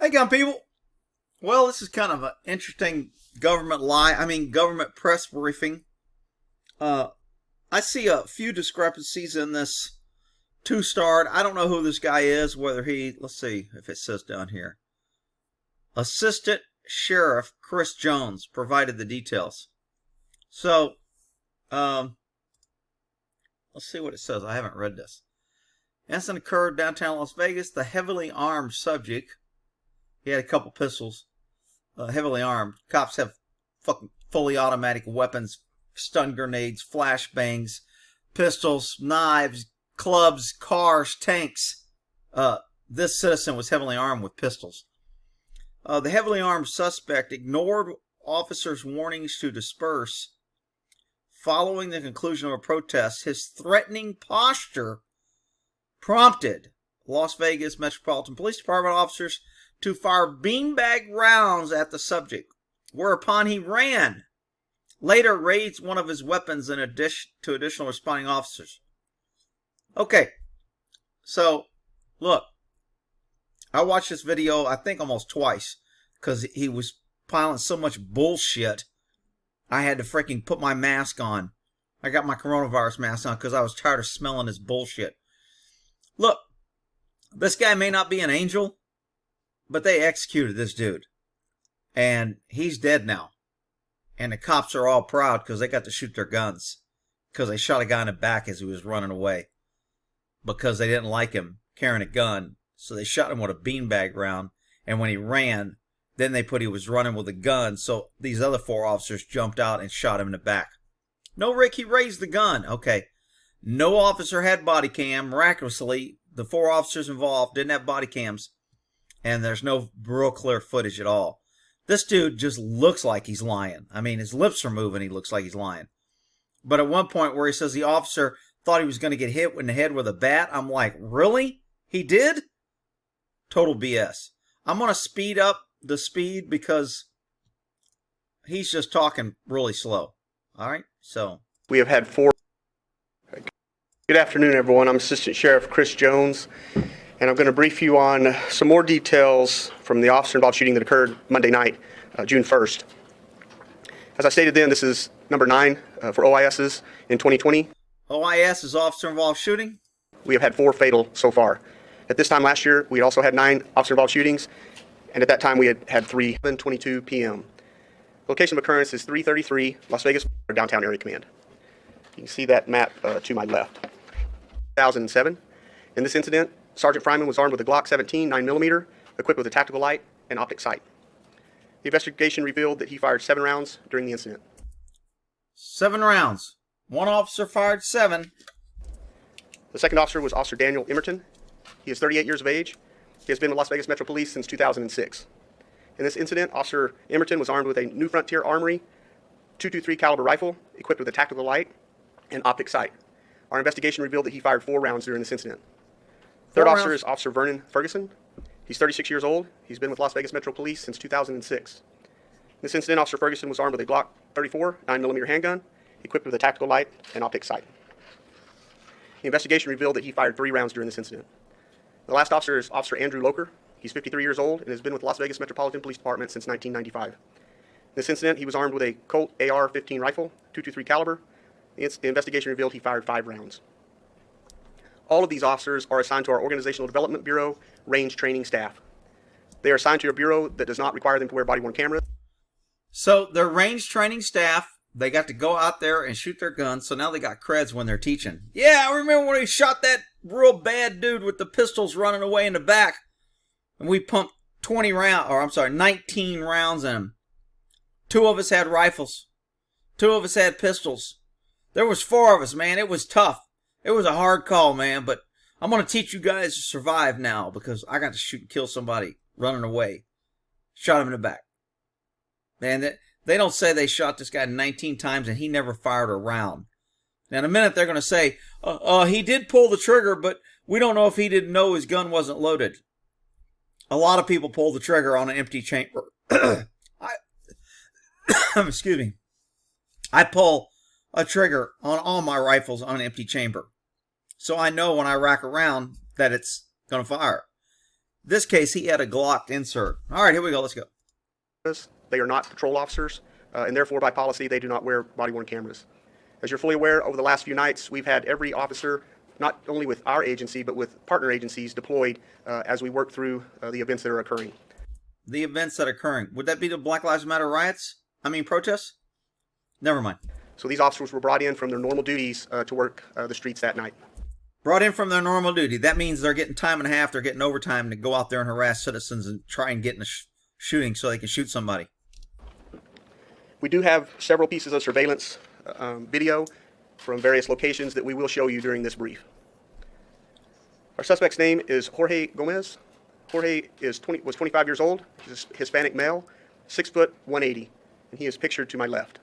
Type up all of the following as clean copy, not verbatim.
Hey, gun people. Well, this is kind of an interesting government press briefing. Uh, I see a few discrepancies in this two-starred. I don't know who this guy is, let's see if it says down here. Assistant Sheriff Chris Jones provided the details. So, let's see what it says. I haven't read this. Incident occurred downtown Las Vegas. The heavily armed subject, he had a couple pistols, heavily armed. Cops have fucking fully automatic weapons, stun grenades, flashbangs, pistols, knives, clubs, cars, tanks. This citizen was heavily armed with pistols. The heavily armed suspect ignored officers' warnings to disperse. Following the conclusion of a protest, his threatening posture prompted Las Vegas Metropolitan Police Department officers to fire beanbag rounds at the subject, whereupon he ran. Later raised one of his weapons in addition to additional responding officers. Okay, so look, I watched this video I think almost twice because he was piling so much bullshit. I had to freaking put my mask on. I got my coronavirus mask on because I was tired of smelling his bullshit. Look, this guy may not be an angel, but they executed this dude. And he's dead now. And the cops are all proud because they got to shoot their guns. Because they shot a guy in the back as he was running away. Because they didn't like him carrying a gun. So they shot him with a beanbag round. And when he ran, then they put he was running with a gun. So these other four officers jumped out and shot him in the back. No, Rick, he raised the gun. Okay. No officer had body cam. Miraculously, the four officers involved didn't have body cams. And there's no real clear footage at all. This dude just looks like he's lying. I mean, his lips are moving. He looks like he's lying. But at one point where he says the officer thought he was going to get hit in the head with a bat, I'm like, really? He did? Total BS. I'm going to speed up the speed because he's just talking really slow. All right? So we have had four. Good afternoon, everyone. I'm Assistant Sheriff Chris Jones, and I'm going to brief you on some more details from the officer-involved shooting that occurred Monday night, June 1st. As I stated then, this is number 9 for OISs in 2020. OIS is officer-involved shooting? We have had 4 fatal so far. At this time last year, we had also had 9 officer-involved shootings, and at that time we had 3 at 7:22 p.m. Location of occurrence is 333 Las Vegas Downtown Area Command. You can see that map to my left. 2007. In this incident, Sergeant Fryman was armed with a Glock 17 9mm, equipped with a tactical light and optic sight. The investigation revealed that he fired 7 rounds during the incident. 7 rounds. One officer fired 7. The second officer was Officer Daniel Emerton. He is 38 years of age. He has been with Las Vegas Metro Police since 2006. In this incident, Officer Emerton was armed with a New Frontier Armory .223 caliber rifle, equipped with a tactical light and optic sight. Our investigation revealed that he fired 4 rounds during this incident. Third officer is Officer Vernon Ferguson. He's 36 years old. He's been with Las Vegas Metro Police since 2006. In this incident, Officer Ferguson was armed with a Glock 34 9mm handgun, equipped with a tactical light and optic sight. The investigation revealed that he fired 3 rounds during this incident. The last officer is Officer Andrew Loker. He's 53 years old and has been with Las Vegas Metropolitan Police Department since 1995. In this incident, he was armed with a Colt AR-15 rifle, .223 caliber. The investigation revealed he fired 5 rounds. All of these officers are assigned to our Organizational Development Bureau range training staff. They are assigned to a bureau that does not require them to wear body-worn cameras. So they're range training staff. They got to go out there and shoot their guns, so now they got creds when they're teaching. Yeah, I remember when he shot that real bad dude with the pistols running away in the back. And we pumped 19 rounds in him. 2 of us had rifles. 2 of us had pistols. There was 4 of us, man. It was tough. It was a hard call, man. But I'm going to teach you guys to survive now because I got to shoot and kill somebody running away. Shot him in the back. Man, they don't say they shot this guy 19 times and he never fired a round. Now, in a minute, they're going to say, he did pull the trigger, but we don't know if he didn't know his gun wasn't loaded. A lot of people pull the trigger on an empty chamber. Excuse me. I pull a trigger on all my rifles on an empty chamber. So I know when I rack around that it's going to fire. This case, he had a Glock insert. All right, here we go. Let's go. They are not patrol officers, and therefore, by policy, they do not wear body-worn cameras. As you're fully aware, over the last few nights, we've had every officer, not only with our agency, but with partner agencies, deployed as we work through the events that are occurring. The events that are occurring. Would that be the Black Lives Matter riots? Protests? Never mind. So these officers were brought in from their normal duties to work the streets that night. Brought in from their normal duty. That means they're getting time and a half. They're getting overtime to go out there and harass citizens and try and get in a shooting so they can shoot somebody. We do have several pieces of surveillance video from various locations that we will show you during this brief. Our suspect's name is Jorge Gomez. Jorge was 25 years old. He's a Hispanic male, 6 foot 180, and he is pictured to my left.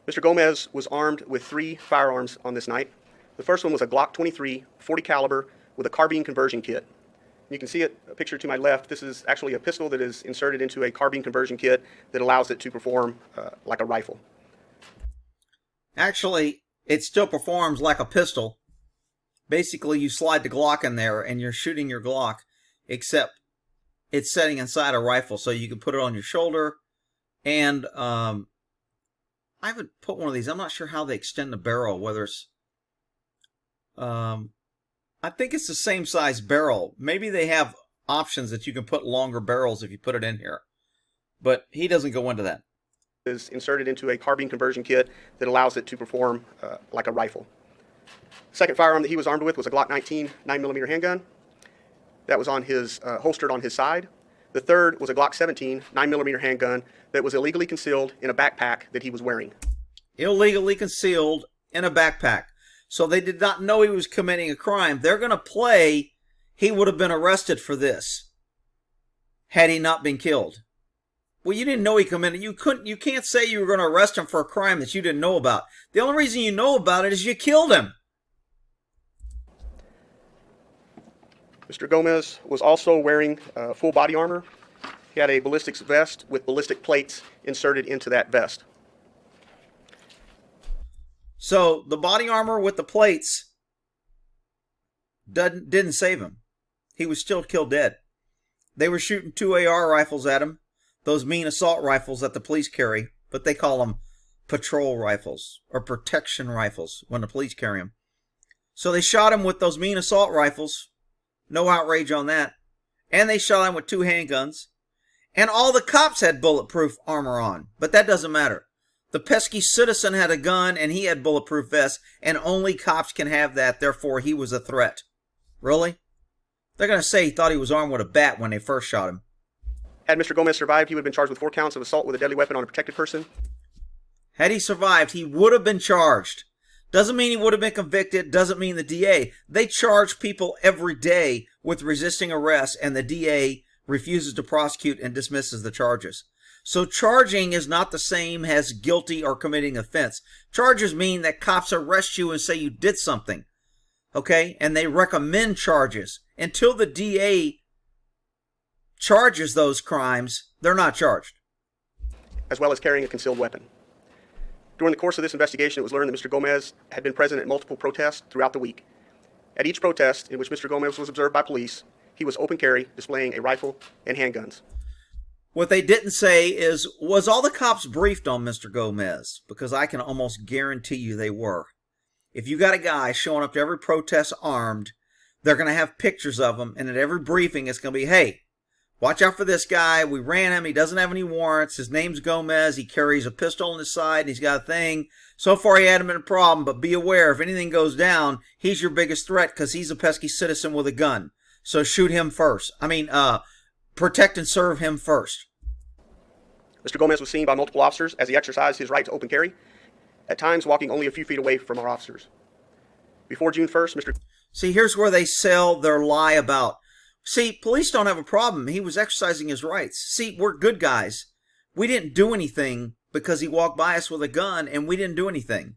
Mr. Gomez was armed with 3 firearms on this night. The first one was a Glock 23 40 caliber with a carbine conversion kit. You can see it pictured to my left. This is actually a pistol that is inserted into a carbine conversion kit that allows it to perform like a rifle. Actually, it still performs like a pistol. Basically, you slide the Glock in there and you're shooting your Glock, except it's setting inside a rifle, so you can put it on your shoulder. And I haven't put one of these. I'm not sure how they extend the barrel, whether it's... I think it's the same size barrel. Maybe they have options that you can put longer barrels if you put it in here. But he doesn't go into that. Is inserted into a carbine conversion kit that allows it to perform like a rifle. The second firearm that he was armed with was a Glock 19 9mm handgun. That was on his holstered on his side. The third was a Glock 17 9mm handgun that was illegally concealed in a backpack that he was wearing. Illegally concealed in a backpack. So they did not know he was committing a crime. They're going to play he would have been arrested for this had he not been killed. Well, you didn't know he committed. You can't say you were going to arrest him for a crime that you didn't know about. The only reason you know about it is you killed him. Mr. Gomez was also wearing full body armor. He had a ballistics vest with ballistic plates inserted into that vest. So the body armor with the plates didn't save him. He was still killed dead. They were shooting 2 AR rifles at him. Those mean assault rifles that the police carry, but they call them patrol rifles or protection rifles when the police carry them. So they shot him with those mean assault rifles. No outrage on that. And they shot him with 2 handguns. And all the cops had bulletproof armor on, but that doesn't matter. The pesky citizen had a gun and he had bulletproof vests, and only cops can have that, therefore he was a threat. Really? They're going to say he thought he was armed with a bat when they first shot him. Had Mr. Gomez survived, he would have been charged with 4 counts of assault with a deadly weapon on a protected person. Had he survived, he would have been charged. Doesn't mean he would have been convicted. Doesn't mean the DA. They charge people every day with resisting arrest, and the DA refuses to prosecute and dismisses the charges. So charging is not the same as guilty or committing offense. Charges mean that cops arrest you and say you did something. Okay? And they recommend charges. Until the DA charges those crimes, they're not charged. As well as carrying a concealed weapon. During the course of this investigation, it was learned that Mr. Gomez had been present at multiple protests throughout the week. At each protest in which Mr. Gomez was observed by police, he was open carry, displaying a rifle and handguns. What they didn't say is, was all the cops briefed on Mr. Gomez? Because I can almost guarantee you they were. If you got a guy showing up to every protest armed, they're going to have pictures of him, and at every briefing it's going to be, hey, watch out for this guy. We ran him. He doesn't have any warrants. His name's Gomez. He carries a pistol on his side, and he's got a thing. So far, he hadn't been a problem, but be aware, if anything goes down, he's your biggest threat because he's a pesky citizen with a gun. So shoot him first. Protect and serve him first. Mr. Gomez was seen by multiple officers as he exercised his right to open carry, at times walking only a few feet away from our officers. Before June 1st, Mr. See, here's where they sell their lie about. See, police don't have a problem. He was exercising his rights. See, we're good guys. We didn't do anything because he walked by us with a gun, and we didn't do anything.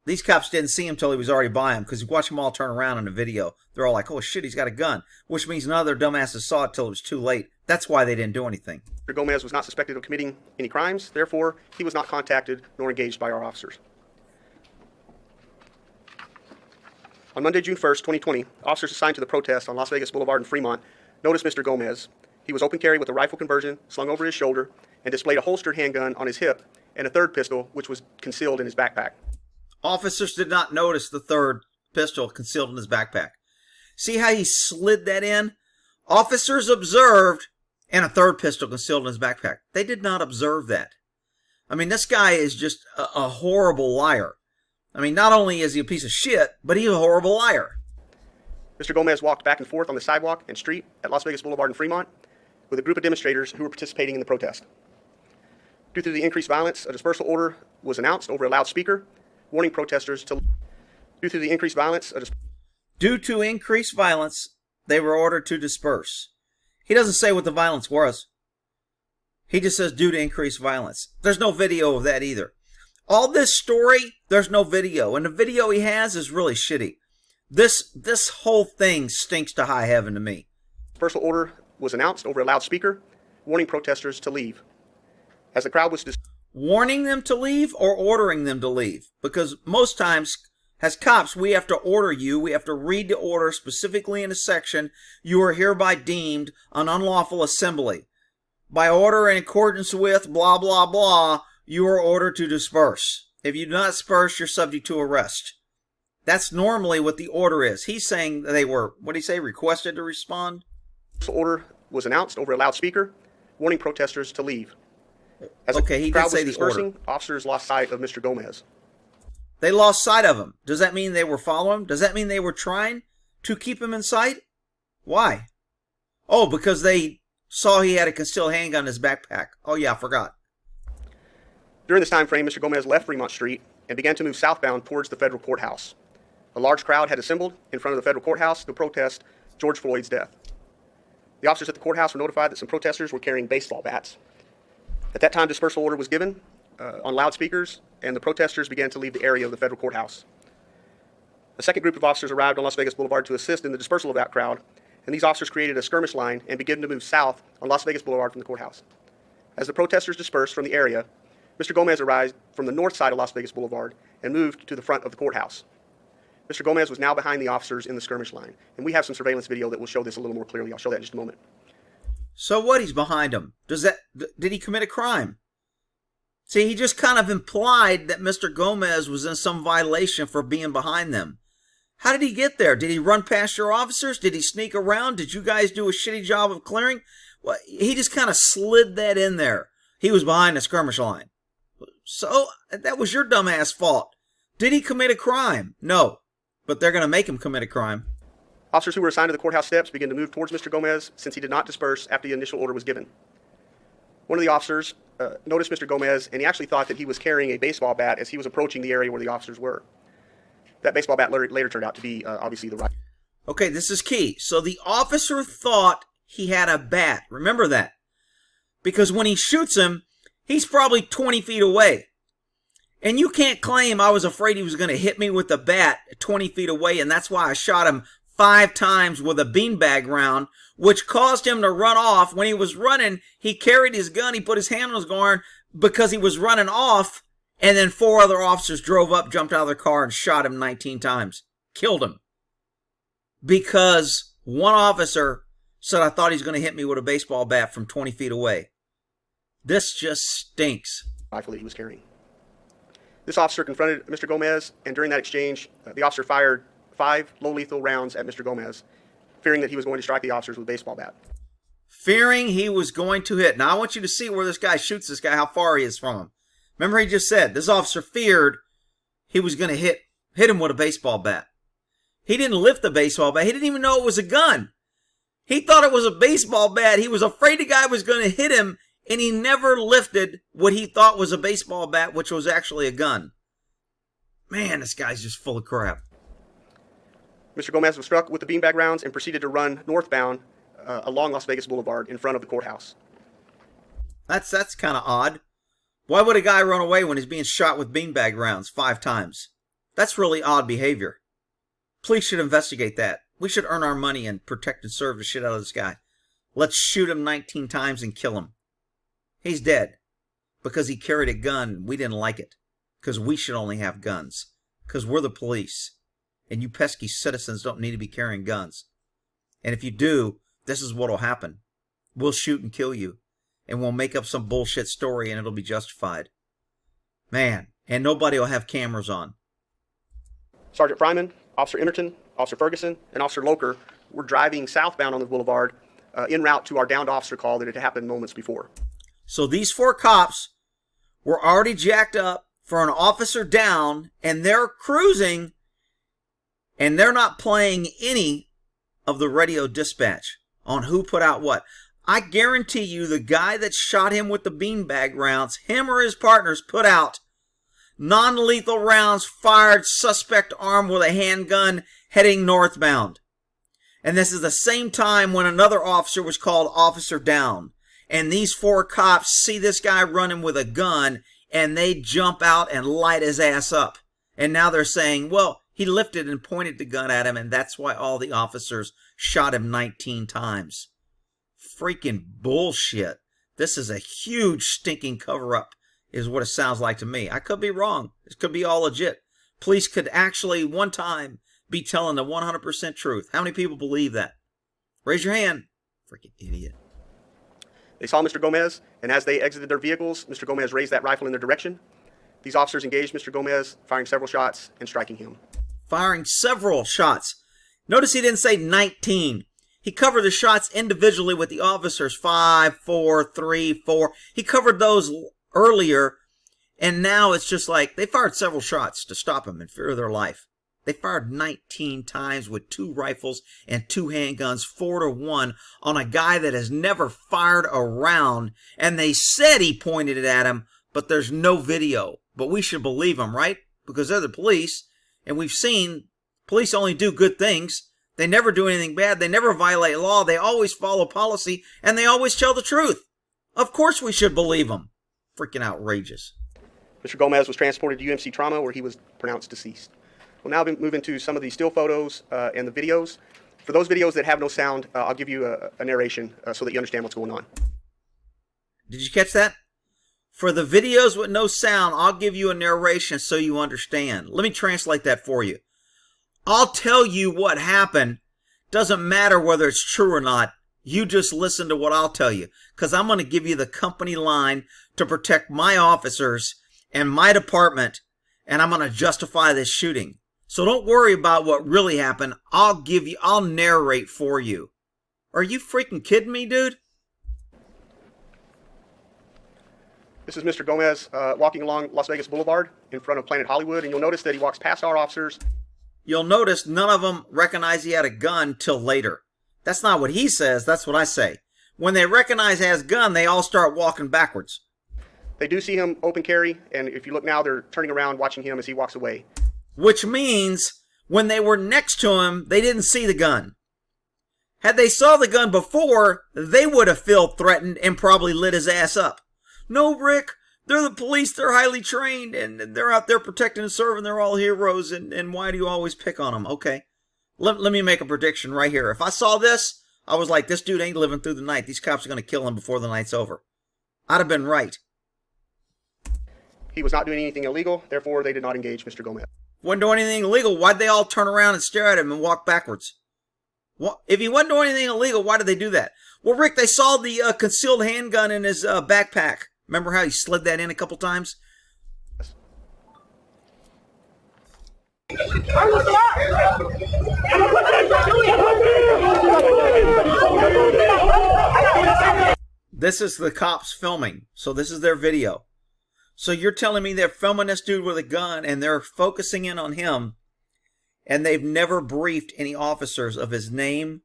These cops didn't see him till he was already by him, because you watch them all turn around in the video. They're all like, oh shit, he's got a gun. Which means none of their dumbasses saw it till it was too late. That's why they didn't do anything. Mr. Gomez was not suspected of committing any crimes. Therefore, he was not contacted nor engaged by our officers. On Monday, June 1st, 2020, officers assigned to the protest on Las Vegas Boulevard in Fremont noticed Mr. Gomez. He was open carry with a rifle conversion slung over his shoulder and displayed a holstered handgun on his hip and a third pistol, which was concealed in his backpack. Officers did not notice the third pistol concealed in his backpack. See how he slid that in? Officers observed and a third pistol concealed in his backpack. They did not observe that. I mean, this guy is just a horrible liar. I mean, not only is he a piece of shit, but he's a horrible liar. Mr. Gomez walked back and forth on the sidewalk and street at Las Vegas Boulevard in Fremont with a group of demonstrators who were participating in the protest. Due to the increased violence, a dispersal order was announced over a loudspeaker, warning protesters to... Due to increased violence, they were ordered to disperse. He doesn't say what the violence was. He just says due to increased violence. There's no video of that either. All this story, there's no video. And the video he has is really shitty. This whole thing stinks to high heaven to me. Dispersal order was announced over a loudspeaker, warning protesters to leave. As the crowd was... Warning them to leave or ordering them to leave? Because most times, as cops, we have to order you. We have to read the order specifically in a section. You are hereby deemed an unlawful assembly. By order in accordance with blah, blah, blah, you are ordered to disperse. If you do not disperse, you're subject to arrest. That's normally what the order is. He's saying they were, what did he say, requested to respond? The order was announced over a loudspeaker, warning protesters to leave. As okay, he did say the order. Officers lost sight of Mr. Gomez. They lost sight of him. Does that mean they were following him? Does that mean they were trying to keep him in sight? Why? Oh, because they saw he had a concealed handgun in his backpack. Oh, yeah, I forgot. During this time frame, Mr. Gomez left Fremont Street and began to move southbound towards the federal courthouse. A large crowd had assembled in front of the federal courthouse to protest George Floyd's death. The officers at the courthouse were notified that some protesters were carrying baseball bats. At that time, dispersal order was given on loudspeakers, and the protesters began to leave the area of the federal courthouse. A second group of officers arrived on Las Vegas Boulevard to assist in the dispersal of that crowd, and these officers created a skirmish line and began to move south on Las Vegas Boulevard from the courthouse. As the protesters dispersed from the area, Mr. Gomez arrived from the north side of Las Vegas Boulevard and moved to the front of the courthouse. Mr. Gomez was now behind the officers in the skirmish line, and we have some surveillance video that will show this a little more clearly. I'll show that in just a moment. So what? He's behind him. Did he commit a crime? See, he just kind of implied that Mr. Gomez was in some violation for being behind them. How did he get there? Did he run past your officers? Did he sneak around? Did you guys do a shitty job of clearing? Well, he just kind of slid that in there. He was behind the skirmish line. So that was your dumbass fault. Did he commit a crime? No. But they're going to make him commit a crime. Officers who were assigned to the courthouse steps began to move towards Mr. Gomez since he did not disperse after the initial order was given. One of the officers noticed Mr. Gomez, and he actually thought that he was carrying a baseball bat as he was approaching the area where the officers were. That baseball bat later turned out to be obviously the right. Okay, this is key. So the officer thought he had a bat. Remember that. Because when he shoots him, he's probably 20 feet away. And you can't claim I was afraid he was going to hit me with the bat 20 feet away, and that's why I shot him 5 times with a beanbag round, which caused him to run off. When he was running, he carried his gun, he put his hand on his gun because he was running off, and then 4 other officers drove up, jumped out of their car, and shot him 19 times. Killed him. Because one officer said I thought he was going to hit me with a baseball bat from 20 feet away. This just stinks. Rifle that he was carrying. This officer confronted Mr. Gomez, and during that exchange, the officer fired 5 low-lethal rounds at Mr. Gomez, fearing that he was going to strike the officers with a baseball bat. Fearing he was going to hit. Now, I want you to see where this guy shoots this guy, how far he is from him. Remember, he just said this officer feared he was going to hit him with a baseball bat. He didn't lift the baseball bat. He didn't even know it was a gun. He thought it was a baseball bat. He was afraid the guy was going to hit him, and he never lifted what he thought was a baseball bat, which was actually a gun. Man, this guy's just full of crap. Mr. Gomez was struck with the beanbag rounds and proceeded to run northbound along Las Vegas Boulevard in front of the courthouse. That's kind of odd. Why would a guy run away when he's being shot with beanbag rounds 5 times? That's really odd behavior. Police should investigate that. We should earn our money and protect and serve the shit out of this guy. Let's shoot him 19 times and kill him. He's dead because he carried a gun. We didn't like it because we should only have guns because we're the police And you pesky citizens don't need to be carrying guns. And if you do, this is what'll happen. We'll shoot and kill you. And we'll make up some bullshit story and it'll be justified. Man, and nobody will have cameras on. Sergeant Fryman, Officer Emerton, Officer Ferguson, and Officer Loker were driving southbound on the boulevard en route to our downed officer call that had happened moments before. So these 4 cops were already jacked up for an officer down, and they're cruising, and they're not playing any of the radio dispatch on who put out what. I guarantee you the guy that shot him with the beanbag rounds, him or his partners put out non-lethal rounds fired, suspect armed with a handgun heading northbound. And this is the same time when another officer was called officer down. And these 4 cops see this guy running with a gun and they jump out and light his ass up. And now they're saying, well, he lifted and pointed the gun at him and that's why all the officers shot him 19 times. Freaking bullshit. This is a huge stinking cover-up is what it sounds like to me. I could be wrong. This could be all legit. Police could actually one time be telling the 100% truth. How many people believe that? Raise your hand. Freaking idiot. They saw Mr. Gomez, and as they exited their vehicles, Mr. Gomez raised that rifle in their direction. These officers engaged Mr. Gomez, firing several shots and striking him. Firing several shots. Notice he didn't say 19. He covered the shots individually with the officers. 5, 4, 3, 4. He covered those earlier, and now it's just like they fired several shots to stop him in fear of their life. They fired 19 times with 2 rifles and 2 handguns, 4-1, on a guy that has never fired a round, and they said he pointed it at him, but there's no video. But we should believe them, right? Because they're the police, and we've seen police only do good things. They never do anything bad. They never violate law. They always follow policy, and they always tell the truth. Of course we should believe them. Freaking outrageous. Mr. Gomez was transported to UMC Trauma, where he was pronounced deceased. We'll now move into some of the still photos and the videos. For those videos that have no sound, I'll give you a narration so that you understand what's going on. Did you catch that? For the videos with no sound, I'll give you a narration so you understand. Let me translate that for you. I'll tell you what happened. Doesn't matter whether it's true or not. You just listen to what I'll tell you. Because I'm going to give you the company line to protect my officers and my department. And I'm going to justify this shooting. So don't worry about what really happened. I'll narrate for you. Are you freaking kidding me, dude? This is Mr. Gomez walking along Las Vegas Boulevard in front of Planet Hollywood, and you'll notice that he walks past our officers. You'll notice none of them recognize he had a gun till later. That's not what he says, that's what I say. When they recognize he has a gun, they all start walking backwards. They do see him open carry, and if you look now, they're turning around watching him as he walks away. Which means when they were next to him, they didn't see the gun. Had they saw the gun before, they would have felt threatened and probably lit his ass up. No, Rick, they're the police, they're highly trained, and they're out there protecting and serving, they're all heroes, and why do you always pick on them? Okay, let me make a prediction right here. If I saw this, I was like, this dude ain't living through the night. These cops are going to kill him before the night's over. I'd have been right. He was not doing anything illegal, therefore they did not engage Mr. Gomez. Wasn't doing anything illegal. Why'd they all turn around and stare at him and walk backwards? Well, if he wasn't doing anything illegal, why did they do that? Well, Rick, they saw the concealed handgun in his backpack. Remember how he slid that in a couple times? This is the cops filming, so this is their video. So you're telling me they're filming this dude with a gun and they're focusing in on him, and they've never briefed any officers of his name,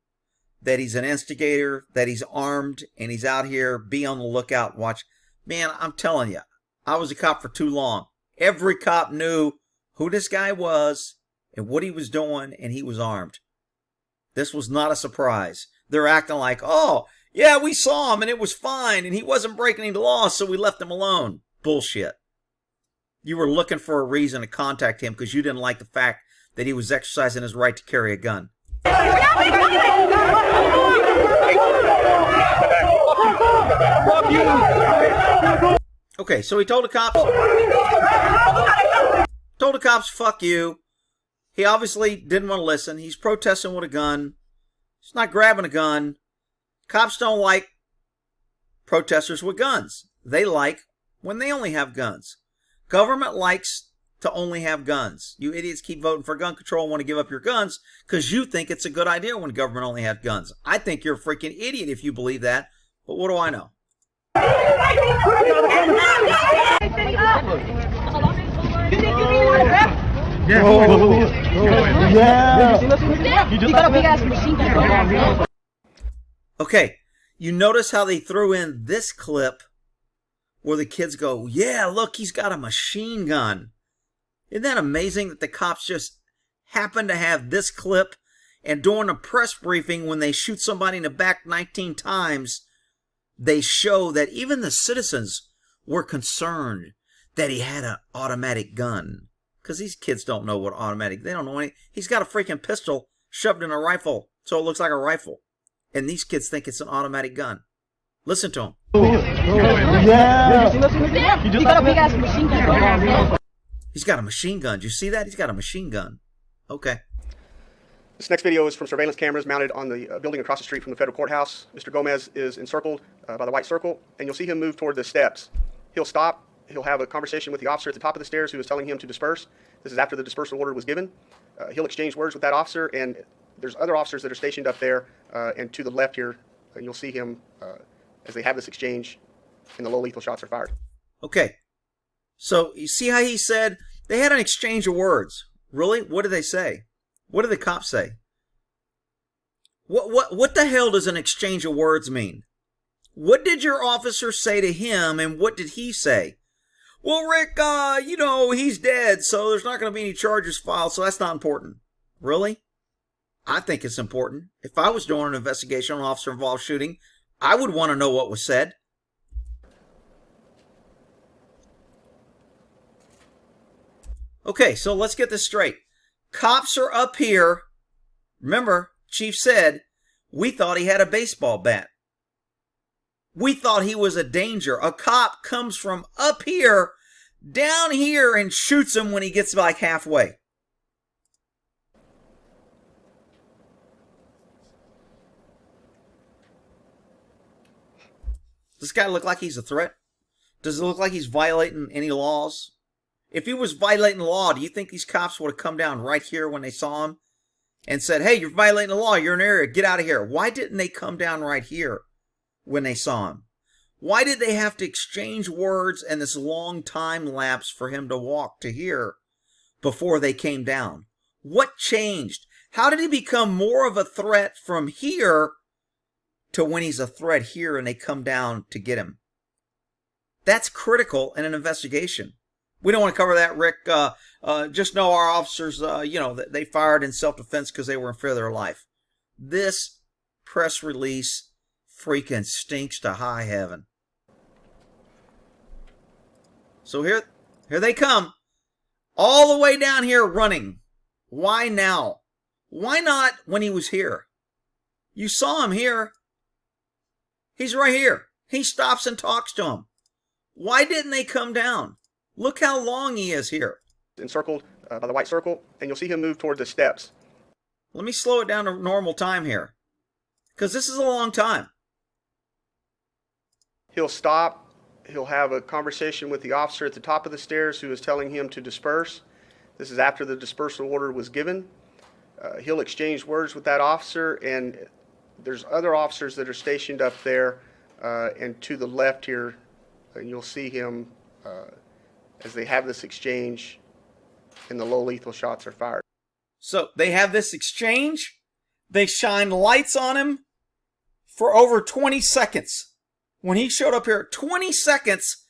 that he's an instigator, that he's armed, and he's out here, be on the lookout, watch. Man, I'm telling you, I was a cop for too long. Every cop knew who this guy was and what he was doing, and he was armed. This was not a surprise. They're acting like, oh, yeah, we saw him, and it was fine, and he wasn't breaking any laws, so we left him alone. Bullshit. You were looking for a reason to contact him because you didn't like the fact that he was exercising his right to carry a gun. Okay, so he told the cops, fuck you. He obviously didn't want to listen. He's protesting with a gun. He's not grabbing a gun. Cops don't like protesters with guns. They like when they only have guns. Government likes to only have guns. You idiots keep voting for gun control and want to give up your guns because you think it's a good idea when government only has guns. I think you're a freaking idiot if you believe that, but what do I know? Okay, you notice how they threw in this clip where the kids go, yeah, look, he's got a machine gun. Isn't that amazing that the cops just happen to have this clip, and during a press briefing when they shoot somebody in the back 19 times, they show that even the citizens were concerned that he had an automatic gun. Because these kids don't know what automatic, they don't know any. He's got a freaking pistol shoved in a rifle, so it looks like a rifle. And these kids think it's an automatic gun. Listen to him. Yeah. He got a big ass machine gun. He's got a machine gun. Do you see that? He's got a machine gun. Okay. This next video is from surveillance cameras mounted on the building across the street from the federal courthouse. Mr. Gomez is encircled by the white circle, and you'll see him move toward the steps. He'll stop. He'll have a conversation with the officer at the top of the stairs who is telling him to disperse. This is after the dispersal order was given. He'll exchange words with that officer, and there's other officers that are stationed up there and to the left here. You'll see him as they have this exchange, and the low lethal shots are fired. Okay. So you see how he said they had an exchange of words. Really? What did they say? What did the cops say? What the hell does an exchange of words mean? What did your officer say to him, and what did he say? Well, Rick, you know, he's dead, so there's not going to be any charges filed, so that's not important. Really? I think it's important. If I was doing an investigation on an officer-involved shooting, I would want to know what was said. Okay, so let's get this straight. Cops are up here. Remember, Chief said, we thought he had a baseball bat. We thought he was a danger. A cop comes from up here, down here, and shoots him when he gets like halfway. Does this guy look like he's a threat? Does it look like he's violating any laws? If he was violating the law, do you think these cops would have come down right here when they saw him and said, hey, you're violating the law, you're in an area, get out of here? Why didn't they come down right here when they saw him? Why did they have to exchange words and this long time lapse for him to walk to here before they came down? What changed? How did he become more of a threat from here to when he's a threat here and they come down to get him? That's critical in an investigation. We don't want to cover that, Rick. Just know our officers, they fired in self-defense because they were in fear of their life. This press release freaking stinks to high heaven. So here they come. All the way down here running. Why now? Why not when he was here? You saw him here. He's right here. He stops and talks to him. Why didn't they come down? Look how long he is here. Encircled by the white circle, and you'll see him move toward the steps. Let me slow it down to normal time here, because this is a long time. He'll stop. He'll have a conversation with the officer at the top of the stairs who is telling him to disperse. This is after the dispersal order was given. He'll exchange words with that officer, and there's other officers that are stationed up there and to the left here, and you'll see him as they have this exchange, and the low lethal shots are fired. So they have this exchange. They shine lights on him for over 20 seconds. When he showed up here, 20 seconds,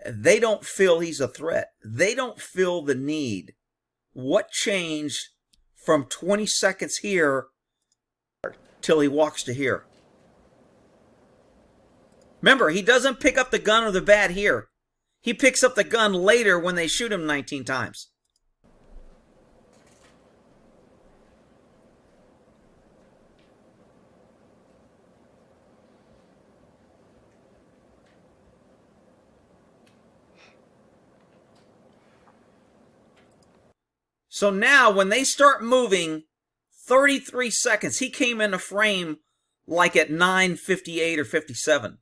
they don't feel he's a threat. They don't feel the need. What changed from 20 seconds here till he walks to here? Remember, he doesn't pick up the gun or the bat here. He picks up the gun later when they shoot him 19 times. So now when they start moving, 33 seconds, he came into frame like at 9:58 or 57.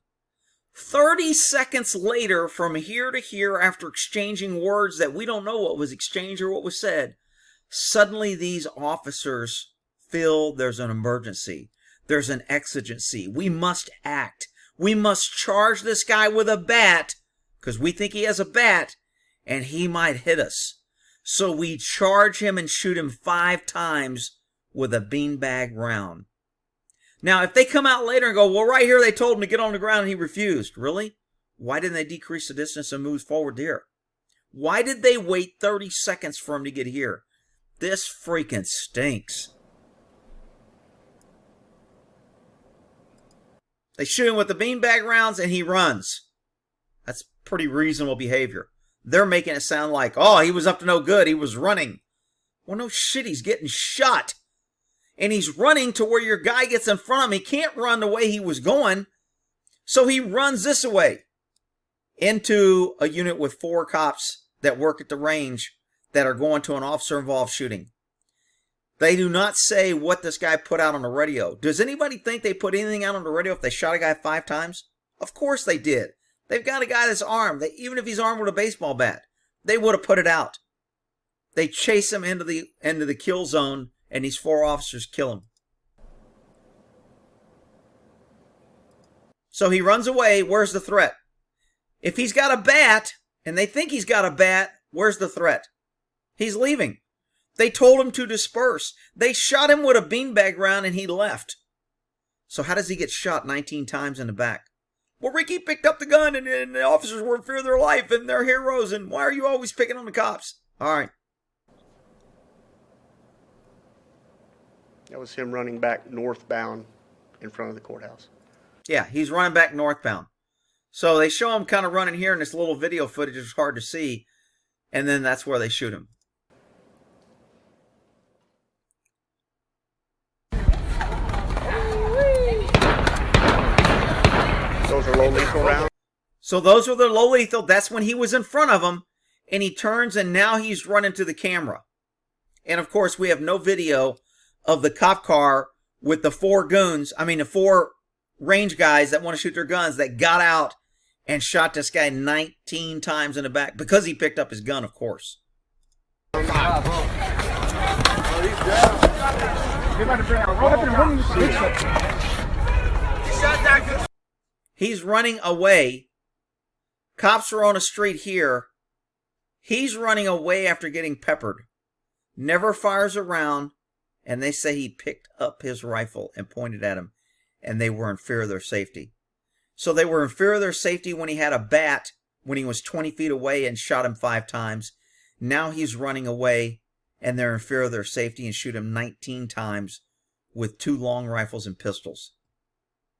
30 seconds later, from here to here, after exchanging words that we don't know what was exchanged or what was said, suddenly these officers feel there's an emergency. There's an exigency. We must act. We must charge this guy with a bat, because we think he has a bat, and he might hit us. So we charge him and shoot him 5 times with a beanbag round. Now, if they come out later and go, well, right here they told him to get on the ground and he refused. Really? Why didn't they decrease the distance and move forward here? Why did they wait 30 seconds for him to get here? This freaking stinks. They shoot him with the beanbag rounds and he runs. That's pretty reasonable behavior. They're making it sound like, oh, he was up to no good. He was running. Well, no shit, he's getting shot. And he's running to where your guy gets in front of him. He can't run the way he was going. So he runs this way into a unit with 4 cops that work at the range that are going to an officer-involved shooting. They do not say what this guy put out on the radio. Does anybody think they put anything out on the radio if they shot a guy 5 times? Of course they did. They've got a guy that's armed. Even if he's armed with a baseball bat, they would have put it out. They chase him into the kill zone, and these 4 officers kill him. So he runs away. Where's the threat? If he's got a bat, and they think he's got a bat, where's the threat? He's leaving. They told him to disperse. They shot him with a beanbag round, and he left. So how does he get shot 19 times in the back? Well, Ricky picked up the gun, and the officers were in fear of their life, and they're heroes, and why are you always picking on the cops? All right. That was him running back northbound in front of the courthouse. Yeah, he's running back northbound. So they show him kind of running here in this little video footage. It's hard to see. And then that's where they shoot him. Those are low lethal rounds? So those were the low lethal. That's when he was in front of him. And he turns and now he's running to the camera. And of course we have no video of the cop car with the 4 goons. I mean the 4 range guys that want to shoot their guns that got out and shot this guy 19 times in the back because he picked up his gun, of course. He's running away. Cops are on a street here. He's running away after getting peppered. Never fires a round. And they say he picked up his rifle and pointed at him. And they were in fear of their safety. So they were in fear of their safety when he had a bat when he was 20 feet away and shot him 5 times. Now he's running away and they're in fear of their safety and shoot him 19 times with 2 long rifles and pistols.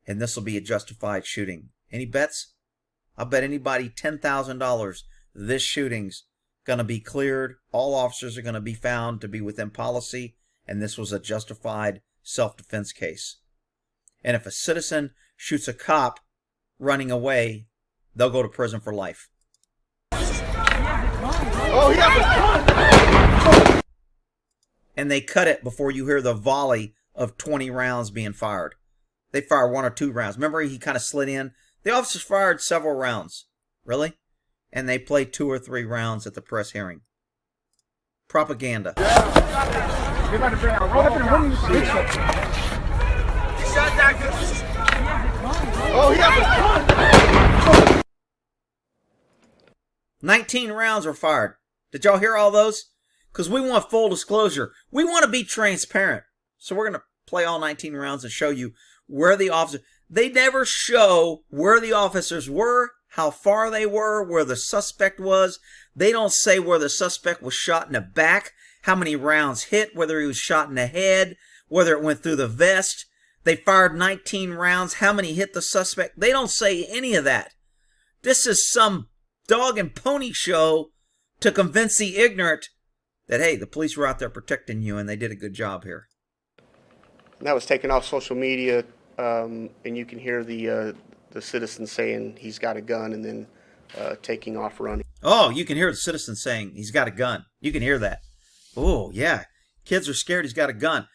And this will be a justified shooting. Any bets? I'll bet anybody $10,000 this shooting's going to be cleared. All officers are going to be found to be within policy. And this was a justified self-defense case. And if a citizen shoots a cop running away, they'll go to prison for life. Oh, yeah. And they cut it before you hear the volley of 20 rounds being fired. They fire 1 or 2 rounds. Remember, he kind of slid in? The officers fired several rounds. Really? And they played 2 or 3 rounds at the press hearing. Propaganda. Oh, yeah. 19 rounds were fired. Did y'all hear all those? Because we want full disclosure. We want to be transparent. So we're going to play all 19 rounds and show you where the officers... They never show where the officers were, how far they were, where the suspect was. They don't say where the suspect was shot in the back, how many rounds hit, whether he was shot in the head, whether it went through the vest. They fired 19 rounds. How many hit the suspect? They don't say any of that. This is some dog and pony show to convince the ignorant that, hey, the police were out there protecting you and they did a good job here. And that was taken off social media, and you can hear the citizen saying he's got a gun and then taking off running. Oh, you can hear the citizen saying he's got a gun. You can hear that. Oh, yeah. Kids are scared he's got a gun.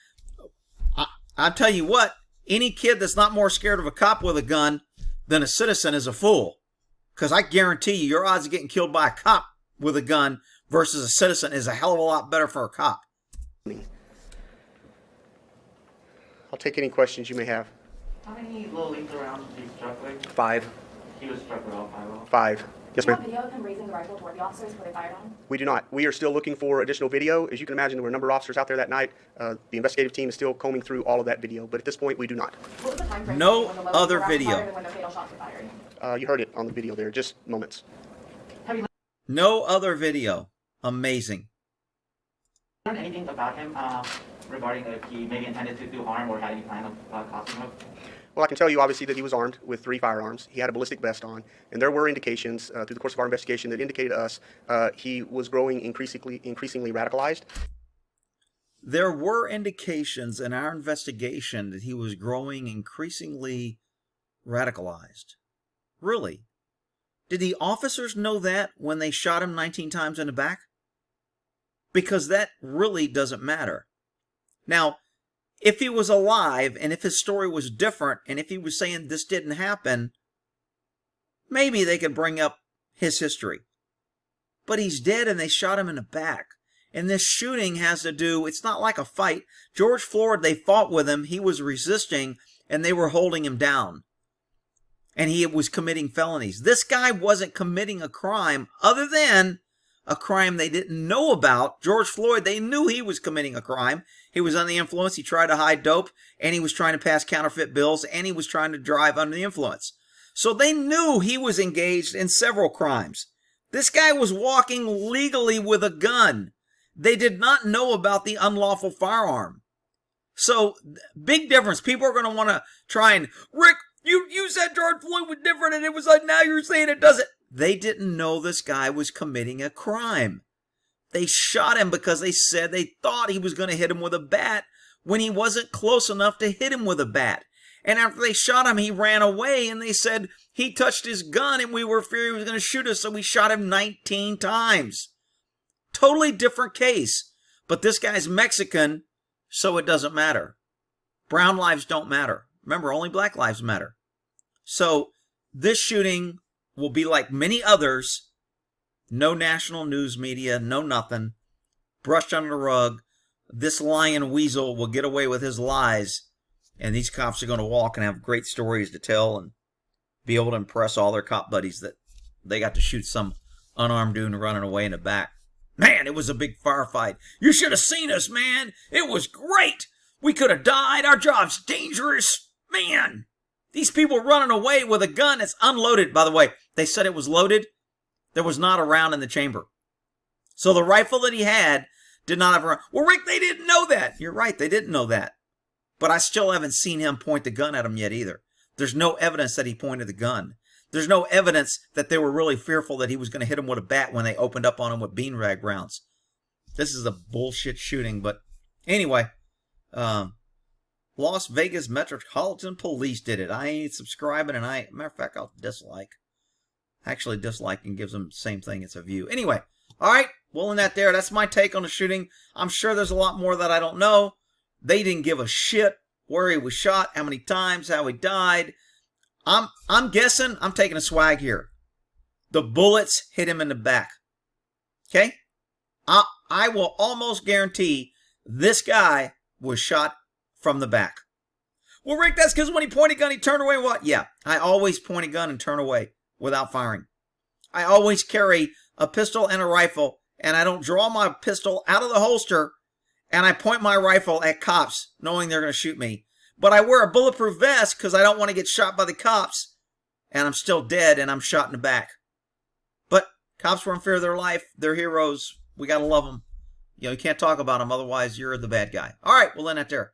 I'll tell you what, any kid that's not more scared of a cop with a gun than a citizen is a fool. Because I guarantee you, your odds of getting killed by a cop with a gun versus a citizen is a hell of a lot better for a cop. I'll take any questions you may have. How many little leagues around did he struck with? 5. He was struck with all 5 of them. 5. Yes, Do you have ma'am. video of him raising the rifle toward the officers before they fired on him? We do not. We are still looking for additional video. As you can imagine, there were a number of officers out there that night. The investigative team is still combing through all of that video, but at this point, we do not. What was the time frame No between when the loads other were video. fired and when the fatal shots were fired? You heard it on the video there, just moments. Have you No other video. Amazing. learned anything about him regarding if he maybe intended to do harm or had any plan of causing him? Well, I can tell you, obviously, that he was armed with 3 firearms. He had a ballistic vest on, and there were indications through the course of our investigation that indicated to us he was growing increasingly radicalized. There were indications in our investigation that he was growing increasingly radicalized. Really? Did the officers know that when they shot him 19 times in the back? Because that really doesn't matter. Now, if he was alive and if his story was different and if he was saying this didn't happen, maybe they could bring up his history. But he's dead and they shot him in the back. And this shooting has to do, it's not like a fight. George Floyd, they fought with him. He was resisting and they were holding him down. And he was committing felonies. This guy wasn't committing a crime other than a crime they didn't know about. George Floyd, they knew he was committing a crime. He was under the influence. He tried to hide dope, and he was trying to pass counterfeit bills, and he was trying to drive under the influence. So they knew he was engaged in several crimes. This guy was walking legally with a gun. They did not know about the unlawful firearm. So, big difference. People are going to want to try and, Rick, you said George Floyd was different, and it was like, now you're saying it doesn't. They didn't know this guy was committing a crime. They shot him because they said they thought he was going to hit him with a bat when he wasn't close enough to hit him with a bat. And after they shot him, he ran away, and they said he touched his gun and we were afraid he was going to shoot us, so we shot him 19 times. Totally different case. But this guy's Mexican, so it doesn't matter. Brown lives don't matter. Remember, only black lives matter. So this shooting will be like many others. No national news media, no nothing. Brushed under the rug. This lying weasel will get away with his lies. And these cops are going to walk and have great stories to tell and be able to impress all their cop buddies that they got to shoot some unarmed dude running away in the back. Man, it was a big firefight. You should have seen us, man. It was great. We could have died. Our job's dangerous. Man, these people running away with a gun that's unloaded. By the way, they said it was loaded. There was not a round in the chamber. So the rifle that he had did not have a round. Well, Rick, they didn't know that. You're right, they didn't know that. But I still haven't seen him point the gun at him yet either. There's no evidence that he pointed the gun. There's no evidence that they were really fearful that he was going to hit him with a bat when they opened up on him with bean rag rounds. This is a bullshit shooting, but anyway, Las Vegas Metropolitan Police did it. I ain't subscribing, and matter of fact, I'll dislike. Actually, disliking gives them the same thing. It's a view. Anyway, all right, well, in that there, that's my take on the shooting. I'm sure there's a lot more that I don't know. They didn't give a shit where he was shot, how many times, how he died. I'm guessing, I'm taking a swag here. The bullets hit him in the back. Okay? I will almost guarantee this guy was shot from the back. Well, Rick, that's because when he pointed a gun, he turned away. What? Yeah, I always point a gun and turn away without firing. I always carry a pistol and a rifle, and I don't draw my pistol out of the holster, and I point my rifle at cops, knowing they're going to shoot me. But I wear a bulletproof vest because I don't want to get shot by the cops, and I'm still dead, and I'm shot in the back. But cops were in fear of their life. They're heroes. We got to love them. You know, you can't talk about them, otherwise you're the bad guy. All right, we'll end that there.